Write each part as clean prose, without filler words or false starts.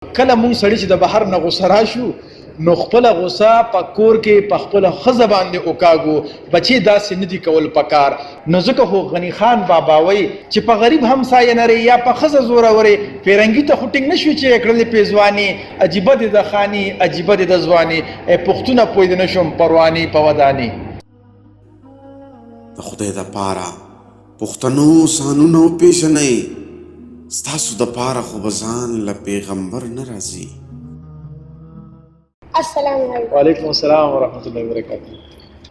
کله مونږ سړی چې د بهر نه غوسه راشو نو خپله غوسه په کور کې په خپله ښځه باندې وکاږو. بچې داسې نه دي کول پکار. نو ځکه خو غني خان بابا وایي چې په غریب همسایه نرې یا په ښځه زورورې فرنګي ته خو ټینګ نه شوي چې یې کړلې پیزواني عجیبه دې د خاني عجیبه دې د ځواني پښتونه پوهېده نه شوم پروانې په ودانې. د خدای دپاره پښتنو سانونه وپېژنئ، ستاسو دپاره خو به ځان له پیغمبر نه راځي. السلام علیکم. وعلیکم السلام ورحمت الله وبرکاتہ.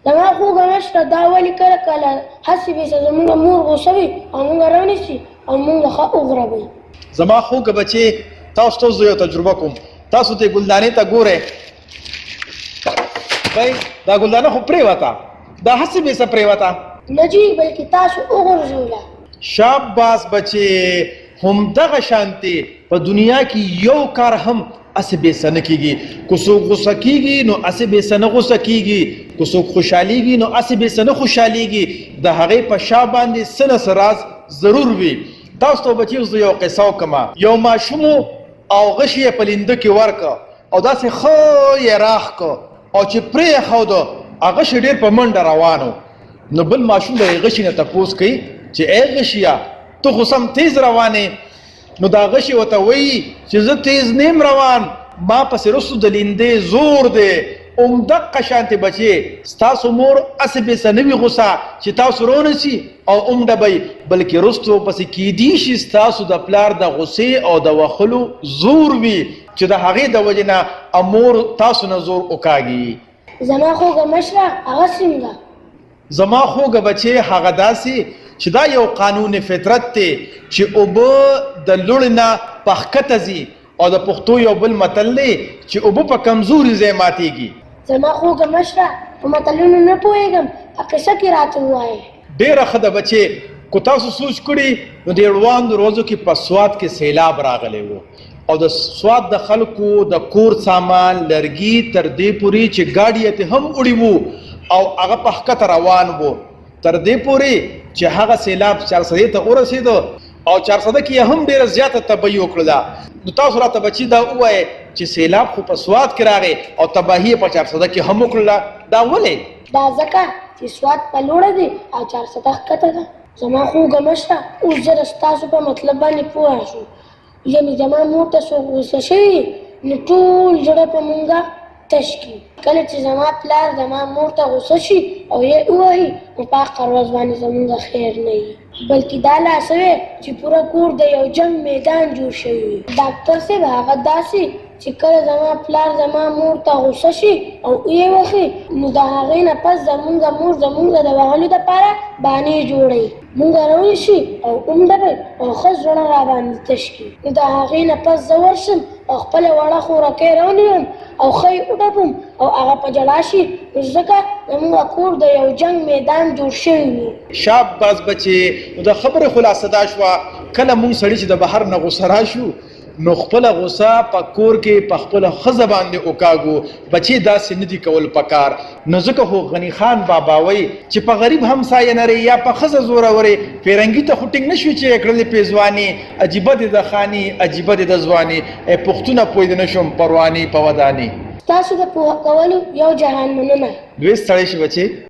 زما خوږه مشره دا ولې کله کله هسې بېسه زموږ مور غوسه وي او موږ رانیسي او موږ ښه وغړوئ. زما خوږه بچې تاسو ته زه یو تجربه کوم. تاسو دې ګلدانې ته ګورئ، بھائی دا ګلدانه خو پرېوته، دا هسې بېسه پرېوته نه جي بلکې تاسو وغورځوله. شاباس بچې، همدغه شانتې په دنیا کې یو کار هم اسې بېسه نه کېږي. که څوک غوسه کېږي نو اسې بېسه نه غوسه کېږي، که څوک خوشحالېږي نو اسې بېسه نه خوشحالېږي. د هغې په شا باندې څه نه څه راز ضرور وي. تاسو ته بچیو زه یو قصه وکړم. یو ماشوم او غشي یې په لینده کې ورکړه او داسې ښه یې راښ کړه او چې پرې یې ښوده هغه غشي ډېر په منډه روان و. نو بل ماشوم د هغې غشي نه تپوس کوي چې ای غشیه ته خو سم تیز روانې. نو دا غشي ورته وایي چې زه تیز نیم روان، ما پسې رستو د لیندې زور دی. همدقه شانتې بچې ستاسو مور اسې بېسه نه وي غوسه چې تاسو رونیسي او ومډبئ، بلکې رستو پسې کیدی شي ستاسو د پلار د غوسې او د وښلو زور وي چې د هغې د وجې نه مور تاسو نه زور وکاږي. زما خوږه مشره هغه څنګه؟ زما خوږه بچې هغه داسې چې دا یو قانون فطرت دی چې اوبه د لوړې نه په ښکته ځي او د پښتو یو بل متل دی چې اوبه په کمزوري ځای ماتېږي. زما خوږه مشره په متلونو نه پوهېږم، په قصه کې راته ووایې. ډېره ښه ده بچې. که تاسو سوچ کړي نو د وړاندو ورځو کې په سوات کې سیلاب راغلی و او د سوات د خلکو د کور سامان لرګي تر دې پورې چې ګاډي یې هم وړي وو او هغه په ښکته روان وو، تر دې پورې چې هغه سیلاب 400 ته ورسېدو او 400 کې هم ډېره زیاته تباهي وکړله. نو تاسو راته بچي دا ووایئ چې سیلاب خو په سوات کې راغی او تباهي په 400 کې هم وکړله، دا ولې؟ دا ځکه چې سوات په لوړه دی او 400 ښکته ده. زما خوږه مشره اوس زه د ستاسو په مطلب باندې پوه شو. یعنې زما مور ته څوک غوسه شوي نو ټول زړه په مونږه تش کړي. کله چې زما پلار زما مور ته غوسه شي او یې ووهي نو په هغه ورځ باندې زمونږ خیر نه وي، بلکې دا لاسه وی چې پوره کور د یو جنګ میدان جوړ شوی وي. ډاکټر صاحب هغه داسې چې کله زما پلار زما مور ته غوسه شي او یې وخي نو د هغې نه پس زمونږ مور زمونږ د وهلو دپاره بانې جوړوي، مونږ رانیسي او ومډبئ او ښه زړه راباندې تش کړي. نو د هغې نه پس زه ورشم او خپله وړه خوراکۍ رانیوم او ښه یې وډبم او هغه په ژړا شي نو ځکه زمونږ کور د یو جنګ میدان جوړ شوی وي. شاباس بچې. نو د خبرې خلاصه دا شوه کله مونږ سړي چې د بهر نه غوسه راشو نو خپله غوسه په کور کې په خپله ښځه باندې وکاږو. بچې داسې نه دي کول پکار. نو ځکه خو غني خان بابا وایي چې په غریب همسایه نرې یا په ښځه زورورې فرنګي ته خو ټینګ نه شوي چې یې کړلې پیزواني عجیبه دې د خاني عجیبه دې د ځواني پښتونه پوهېده نه شوم پروانې په ودانې. تاسو د پوهه کولو یو جهان مننه. دوی ستړی شي بچې.